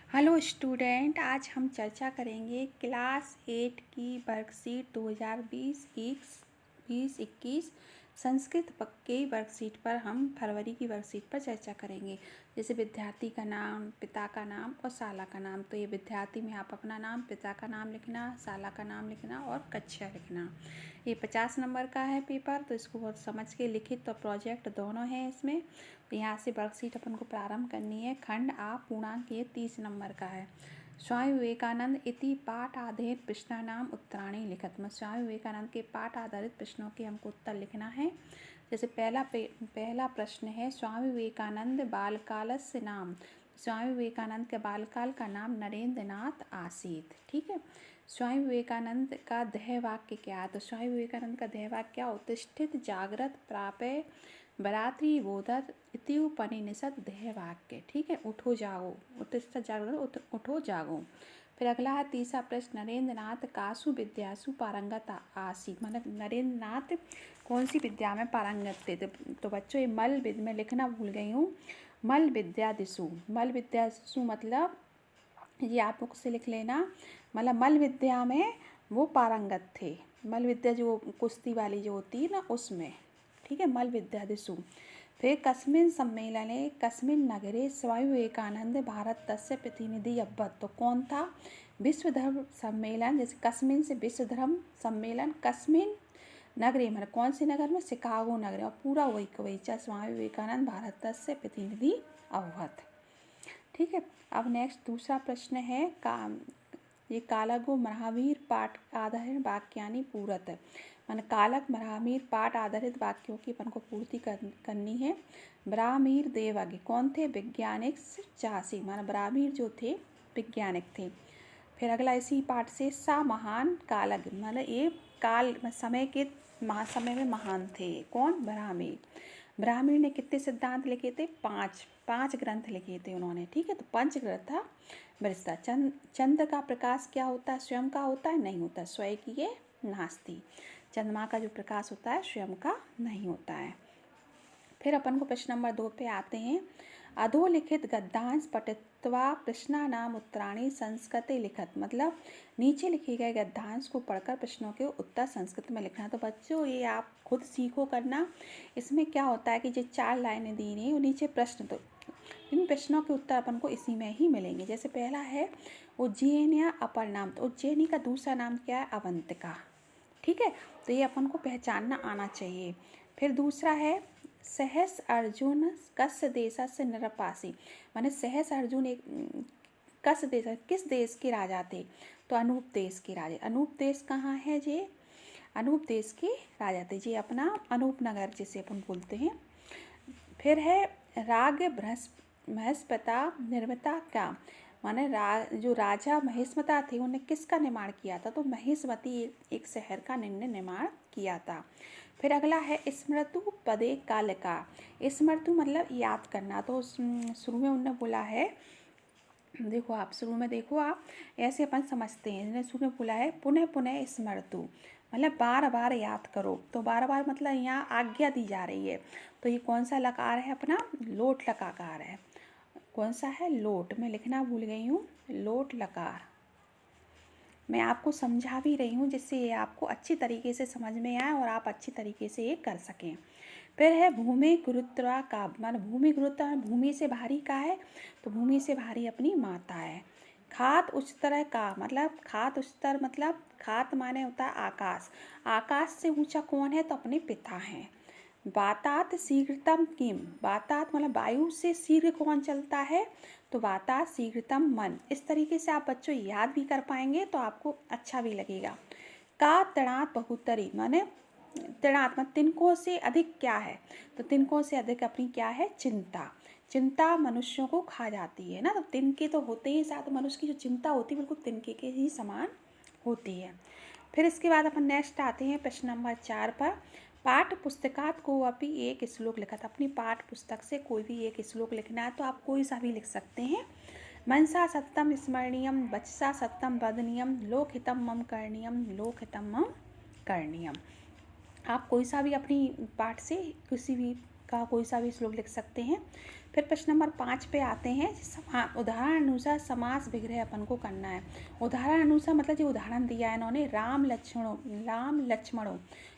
Hello student, आज हम चर्चा करेंगे क्लास 8 की वर्कशीट 2020-21 संस्कृत की वर्कशीट पर हम फरवरी की वर्कशीट पर चर्चा करेंगे। जैसे विद्यार्थी का नाम, पिता का नाम और शाला का नाम। तो ये विद्यार्थी में आप अपना नाम, पिता का नाम लिखना, शाला का नाम लिखना और कक्षा लिखना। ये 50 नंबर का है पेपर, तो इसको बहुत समझ के लिखित और प्रोजेक्ट दोनों हैं इसमें। तो यहाँ से वर्कशीट अपन को प्रारंभ करनी है। खंड आ पूर्णांक ये 30 नंबर का है। स्वामी विवेकानंद इति पाठ आधारित प्रश्नानाम उत्तराणी लिखत। में स्वामी विवेकानंद के पाठ आधारित प्रश्नों के हमको उत्तर लिखना है। जैसे पहला प्रश्न है, स्वामी विवेकानंद बालकालस्य नाम। स्वामी विवेकानंद के बालकाल का नाम नरेंद्र नाथ आसीत। ठीक है। स्वामी विवेकानंद का ध्येय वाक्य क्या है? तो स्वामी विवेकानंद का ध्येय वाक्य क्या? उत्तिष्ठित जागृत प्राप्य बरात्री बोधत इत्युपनिषद ध्येय वाक्य। ठीक है। उठो जागो, उत्तिष्ठ जागृत, उठो जागो। फिर अगला है तीसरा प्रश्न, नरेंद्र नाथ कासु विद्यासु पारंगत आसीत। मतलब नरेंद्र नाथ कौन सी विद्या में पारंगत थे? तो बच्चों ये मल विद्या में लिखना भूल गई हूँ। मल विद्या दिशु, मल विद्या दिशु मतलब ये आप लोग से लिख लेना। मतलब मल विद्या में वो पारंगत थे। मल विद्या जो कुश्ती वाली जो होती है ना, उसमें। ठीक है। मल विद्या दिशु। फिर कस्मिन् सम्मेलने कस्मिन् नगरे स्वामी विवेकानंद भारत तस्य प्रतिनिधि अभवत्। तो कौन था? विश्व धर्म सम्मेलन, जैसे कस्मिन् से विश्व धर्म सम्मेलन, कस्मिन् नगरे मतलब कौन से नगर में? शिकागो नगर। और पूरा वही वही स्वामी विवेकानंद भारत तस्य प्रतिनिधि अभवत्। ठीक है। अब नेक्स्ट दूसरा प्रश्न है, ये कालगो महावीर पाठ आधारित वाक्यानि पूरत। मन कालक महावीर पाठ आधारित वाक्यों की अपन को पूर्ति करनी है। ब्राह्मीर देवज्ञ कौन थे? वैज्ञानिक चासी। मान ब्राह्मीर जो थे वैज्ञानिक थे। फिर अगला इसी पाठ से, सा महान कालज्ञ मतलब ये काल समय के समय में महान थे। कौन? ब्राह्मीर। ब्राह्मीर ने कितने सिद्धांत लिखे थे? पांच ग्रंथ लिखे थे उन्होंने। ठीक है। तो पंच ग्रंथ था बृहस्पति। चंद्र का प्रकाश क्या होता है? स्वयं का होता है? नहीं होता। स्वयं की ये नास्ति। चंद्रमा का जो प्रकाश होता है स्वयं का नहीं होता है। फिर अपन को प्रश्न नंबर 2 पे आते हैं। अधोलिखित गद्यांश पठित्वा प्रश्नानाम उत्तराणी संस्कृते लिखत। मतलब नीचे लिखे गए गद्यांश को पढ़कर प्रश्नों के उत्तर संस्कृत में लिखना। तो बच्चों ये आप खुद सीखो करना। इसमें क्या होता है कि जो 4 लाइनें दी गई और नीचे प्रश्न, तो इन प्रश्नों के उत्तर अपन को इसी में ही मिलेंगे। जैसे पहला है उज्जैन या अपर नाम। तो उज्जैनी का दूसरा नाम क्या है? अवंतिका। ठीक है। तो ये अपन को पहचानना आना चाहिए। फिर दूसरा है सहस अर्जुन कस्य देशस्य नरपासी। माने सहस अर्जुन एक कस देश, किस देश के राजा थे? तो अनूप देश के राजा। अनूप देश कहाँ है जी? अनूप देश के राजा थे जी, अपना अनूप नगर जिसे अपन बोलते हैं। फिर है राग महेस्मता निर्मिता का। माने जो राजा महेस्मता थे उन्हें किसका निर्माण किया था? तो महेशमती एक शहर का निर्माण किया था। फिर अगला है स्मृतु पदे कालिका। स्मृतु मतलब याद करना। तो शुरू में उन्होंने बोला है, देखो आप शुरू में देखो आप ऐसे अपन समझते हैं। इन्होंने शुरू में बोला है पुनः पुनः स्मृतु मतलब बार बार याद करो। तो बार बार मतलब यहाँ आज्ञा दी जा रही है। तो ये कौन सा लकार है? अपना लोट लकार है। कौन सा है? लोट। मैं लिखना भूल गई हूँ। लोट लकार मैं आपको समझा भी रही हूँ जिससे ये आपको अच्छी तरीके से समझ में आए और आप अच्छी तरीके से ये कर सकें। फिर है भूमि गुरुत्वा का। मान भूमि गुरुत्व भूमि से भारी का है? तो भूमि से भारी अपनी माता है। खात उच्चतर का मतलब खात उच्चतर मतलब खात माने होता है आकाश। आकाश से ऊंचा कौन है? तो अपने पिता हैं। वातात शीघ्रतम किम। वातात मतलब वायु से शीघ्र कौन चलता है? तो वातात शीघ्रतम मन। इस तरीके से आप बच्चों याद भी कर पाएंगे तो आपको अच्छा भी लगेगा। का तृणात बहुतरी माने तृणात मतलब तिनकों से अधिक क्या है? तो तिनकों से अधिक अपनी क्या है? चिंता। चिंता मनुष्यों को खा जाती है ना। तो तिनके तो होते ही साथ मनुष्य की जो चिंता होती है बिल्कुल तिनके के ही समान होती है। फिर इसके बाद अपन नेक्स्ट आते हैं प्रश्न नंबर 4 पर। पाठ पुस्तकात को अपनी एक श्लोक लिखा था। अपनी पाठ पुस्तक से कोई भी एक श्लोक लिखना है तो आप कोई सा भी लिख सकते हैं। मनसा सत्यम स्मरणीयम वचसा सत्यम वदनीयम लोकहितम मम करणीयम लोकहितम मम करणीयम। आप कोई सा भी अपनी पाठ से किसी भी का कोई सा भी श्लोक लिख सकते हैं। फिर प्रश्न नंबर 5 पे आते हैं। उदाहरण अनुसार समास विग्रह अपन को करना है। उदाहरण अनुसार मतलब जो उदाहरण दिया है इन्होंने, राम लक्ष्मणों,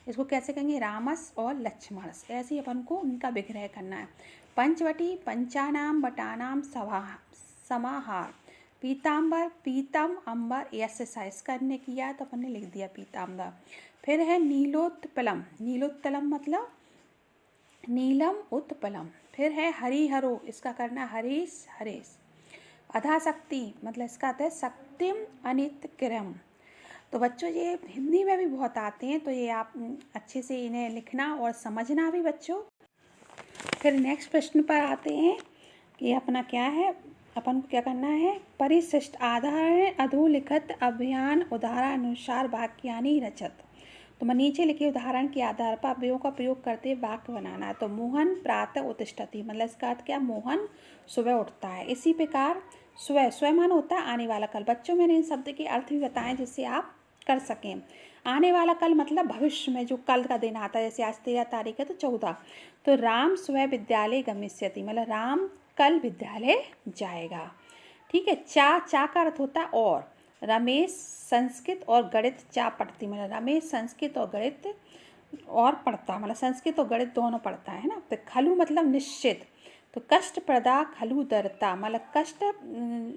इसको कैसे कहेंगे, रामस और लक्ष्मणस, ऐसे ही अपन को उनका विग्रह करना है। पंचवटी पंचानाम बटानाम समाहार, पीताम्बर पीतम अंबर, एक्सरसाइज करने किया तो अपन ने लिख दिया पीताम्बर। फिर है नीलोत्पलम, नीलोत्पलम मतलब नीलम उत्पलम। फिर है हरिहरो, इसका करना हरीश हरेश। अधाशक्ति मतलब इसका आता है शक्तिम अनित्यक्रम। तो बच्चों ये हिंदी में भी बहुत आते हैं, तो ये आप अच्छे से इन्हें लिखना और समझना भी बच्चों। फिर नेक्स्ट प्रश्न पर आते हैं कि अपना क्या है, अपन को क्या करना है, परिशिष्ट आधार अधोलिखित अभियान उदाहरण अनुसार वाक्यानि रचत। तो मैं नीचे लिखे उदाहरण के आधार पर अवयवों का प्रयोग करते वाक्य बनाना है। तो मोहन प्रातः उत्तिष्ठति मतलब इसका अर्थ क्या, मोहन सुबह उठता है। इसी प्रकार स्वयं मान होता है आने वाला कल। बच्चों मैंने इन शब्द के अर्थ भी बताएं जिससे आप कर सकें। आने वाला कल मतलब भविष्य में जो कल का दिन आता है, जैसे आज 13 तारीख है तो 14। तो राम स्वयं विद्यालय गमिष्यति मतलब राम कल विद्यालय जाएगा। ठीक है। चा का अर्थ होता है और। रमेश संस्कृत और गणित चा पढ़ती मतलब रमेश संस्कृत और गणित और पढ़ता मतलब संस्कृत और गणित दोनों पढ़ता है ना। तो खलु मतलब निश्चित, तो कष्ट प्रदा खलु दरता मतलब कष्ट,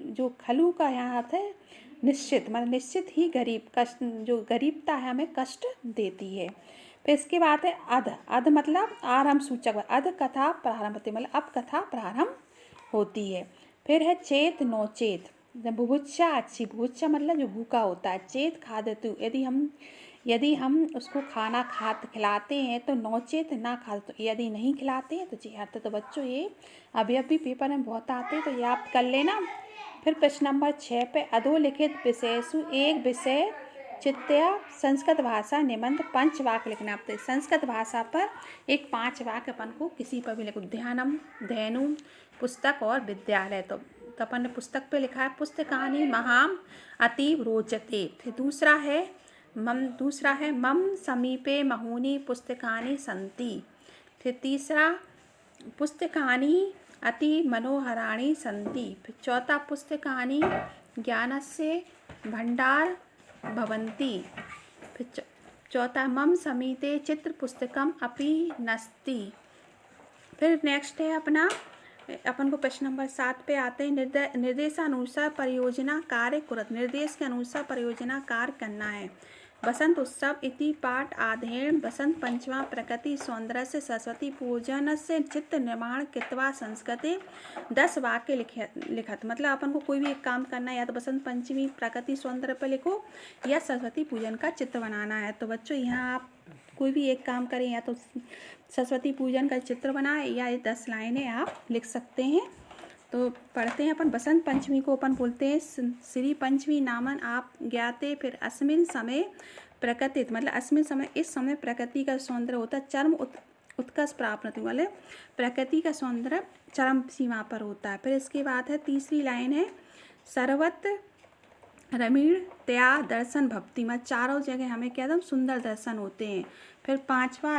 जो खलु का यहाँ अर्थ है निश्चित मतलब निश्चित ही गरीब, कष्ट जो गरीबता है हमें कष्ट देती है। फिर इसके बाद है अध मतलब आरंभ सूचक, अध कथा प्रारंभ होती मतलब अब कथा प्रारंभ होती है। फिर है चेत नोचेत, बुभुक्षा अच्छी, बुभुक्षा मतलब जो भूखा होता है। चेत खादतु यदि हम उसको खाना खिलाते हैं तो नोचेत ना खादतु यदि नहीं खिलाते हैं तो चेहत। तो बच्चों ये अभी पेपर में बहुत आते हैं तो ये आप कर लेना। फिर प्रश्न नंबर 6 पे अधोलिखित विषयसु एक विषय चित्या संस्कृत भाषा निबंध 5 वाक्य लिखना। तो संस्कृत भाषा पर एक 5 वाक्य अपन को किसी पर भी लिखो। ध्यानम धैनु पुस्तक और विद्यालय। तो अपन ने पुस्तक पे लिखा है पुस्तकानि महाम अतीव रोचते। फिर दूसरा है मम समीपे महूनि पुस्तकानि सन्ति। फिर तीसरा पुस्तकानि अति मनोहराणि सन्ति। फिर चौथा पुस्तकानि ज्ञानस्य भंडार भवन्ति। फिर चौथा मम समीपे चित्र पुस्तकम अपि नस्ति। फिर नेक्स्ट है अपन को प्रश्न नंबर 7 पे आते हैं। निर्देशानुसार परियोजना कार्य कुरत, निर्देश के अनुसार परियोजना कार्य करना है। बसंत उत्सव इति पाठ आधेन बसंत पंचमा प्रकृति सौंदर्य से सरस्वती पूजन से चित्त निर्माण कृत्वा संस्कृते 10 वाक्य लिखत मतलब अपन को कोई भी एक काम करना है, या तो बसंत पंचमी प्रकृति सौंदर्य पर लिखो या सरस्वती पूजन का चित्र बनाना है। तो बच्चों यहाँ आप कोई भी एक काम करें, या तो सरस्वती पूजन का चित्र बनाए या ये 10 लाइनें आप लिख सकते हैं। तो पढ़ते हैं अपन। बसंत पंचमी को अपन बोलते हैं श्री पंचमी नामन आप ज्ञाते। फिर अस्मिन समय प्रकृति मतलब अस्मिन समय इस समय प्रकृति का सौंदर्य होता है चरम उत्कर्ष प्राप्त वाले, प्रकृति का सौंदर्य चरम सीमा पर होता है। फिर इसके बाद है तीसरी लाइन है सर्वत रमीण त्या दर्शन भक्ति में चारों जगह हमें क्या एकदम सुंदर दर्शन होते हैं। फिर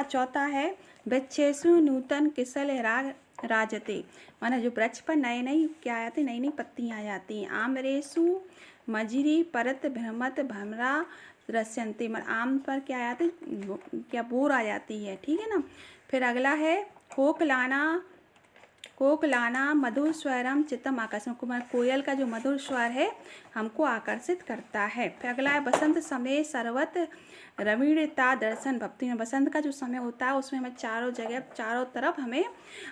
चौथा है वृक्षेषु नूतन किसल राग राजते माना जो वृक्ष पर नई क्या आते नई पत्तियाँ आ जाती हैं। आम्रेषु मजरी परत भ्रमत भ्रमरा दृश्यंते मन आम पर क्या आते क्या बोर आ जाती है। ठीक है ना। फिर अगला है कोकलाना मधुर स्वरम चित्तम आकर्षण कुमार, कोयल का जो मधुर स्वर है हमको आकर्षित करता है। फिर अगला है बसंत समय सर्वत रमणीयता दर्शन भक्ति में, बसंत का जो समय होता है उसमें हमें चारों तरफ हमें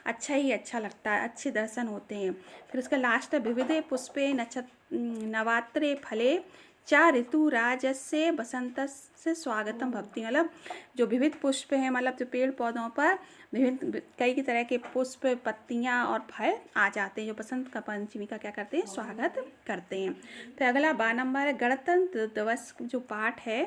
अच्छा ही अच्छा लगता है, अच्छे दर्शन होते हैं। फिर उसका लास्ट है विविधे पुष्पे नवात्रे फले चा ऋतु राजस्य बसंत से स्वागतम भक्ति मतलब जो विविध पुष्प हैं मतलब जो पेड़ पौधों पर विभिन्न कई तरह के पुष्प पत्तियां और फल आ जाते हैं जो बसंत का पंचमी का क्या करते हैं स्वागत करते हैं। फिर अगला 12 नंबर है गणतंत्र दिवस जो पाठ है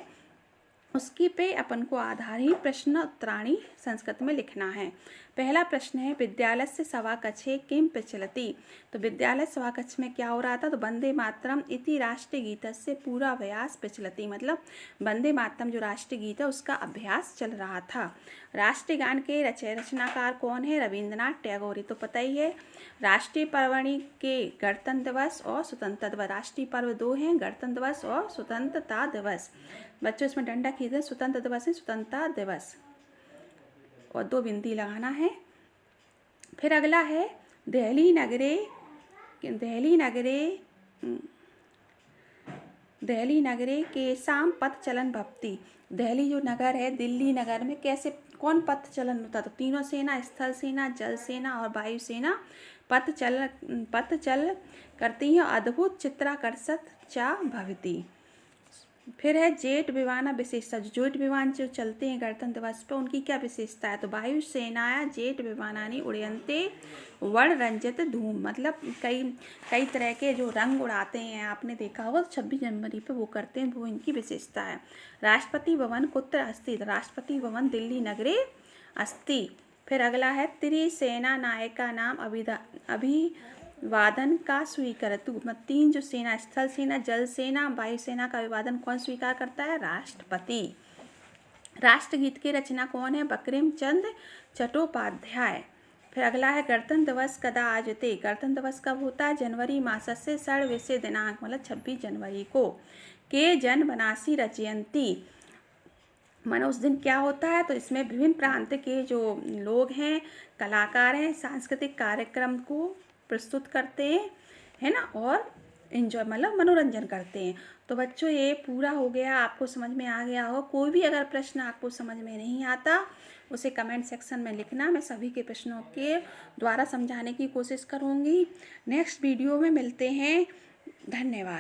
उसकी पे अपन को आधारित प्रश्न उत्तराणी संस्कृत में लिखना है। पहला प्रश्न है विद्यालयस्य सभाकक्षे किं प्रचलति। तो विद्यालय सभाकक्ष में क्या हो रहा था, तो वंदे मातरम इति राष्ट्रगीतस्य पूर्वाभ्यास प्रचलति, मतलब वंदे मातरम जो राष्ट्रीय गीत है उसका अभ्यास चल रहा था। राष्ट्रीय गान के रचनाकार कौन है, रविंद्रनाथ टैगोर, तो पता ही है। राष्ट्रीय पर्वणि के गणतंत्र दिवस और स्वतंत्रता दिवस, राष्ट्रीय पर्व दो हैं, गणतंत्र दिवस और स्वतंत्रता दिवस। बच्चों इसमें डंडा खींचे, स्वतंत्र दिवस है स्वतंत्रता दिवस, और 2 बिंदी लगाना है। फिर अगला है दिल्ली नगरे के शाम पथ चलन भवति। दिल्ली जो नगर है, दिल्ली नगर में कैसे कौन पथ चलन होता, तो तीनों सेना, स्थल सेना, जल सेना और वायु सेना पथ चल करती हैं। अद्भुत चित्राकर्षक चा भवति। फिर है जेट विमान विशेषता, जो जेट विमान जो चलते हैं गणतंत्र दिवस पर उनकी क्या विशेषता है, तो वायु सेनाया जेट विमानानि उड़यन्ते वर्णरंजित धूम, मतलब कई तरह के जो रंग उड़ाते हैं, आपने देखा होगा 26 जनवरी पे वो करते हैं, वो इनकी विशेषता है। राष्ट्रपति भवन कुत्र अस्ति, राष्ट्रपति भवन दिल्ली नगरे अस्ति। फिर अगला है त्रिसेना नायका नाम अभिवादन का स्वीकारतु, मतलब 3 जो सेना, स्थल सेना, जल सेना, वायु सेना का अभिवादन कौन स्वीकार करता है, राष्ट्रपति। राष्ट्रगीत की रचना कौन है, बंकिम चंद्र चट्टोपाध्याय। फिर अगला है गणतंत्र दिवस कदा आयोजिते, गणतंत्र दिवस कब होता है, जनवरी मासस्य षड्विंशे दिनांक, मतलब 26 जनवरी को। के जनगणासि रचयन्ति, मानो उस दिन क्या होता है, तो इसमें विभिन्न प्रांत के जो लोग हैं, कलाकार हैं, सांस्कृतिक कार्यक्रम को प्रस्तुत करते हैं, है ना, और एंजॉय मतलब मनोरंजन करते हैं। तो बच्चों ये पूरा हो गया, आपको समझ में आ गया हो। कोई भी अगर प्रश्न आपको समझ में नहीं आता उसे कमेंट सेक्शन में लिखना, मैं सभी के प्रश्नों के द्वारा समझाने की कोशिश करूँगी। नेक्स्ट वीडियो में मिलते हैं, धन्यवाद।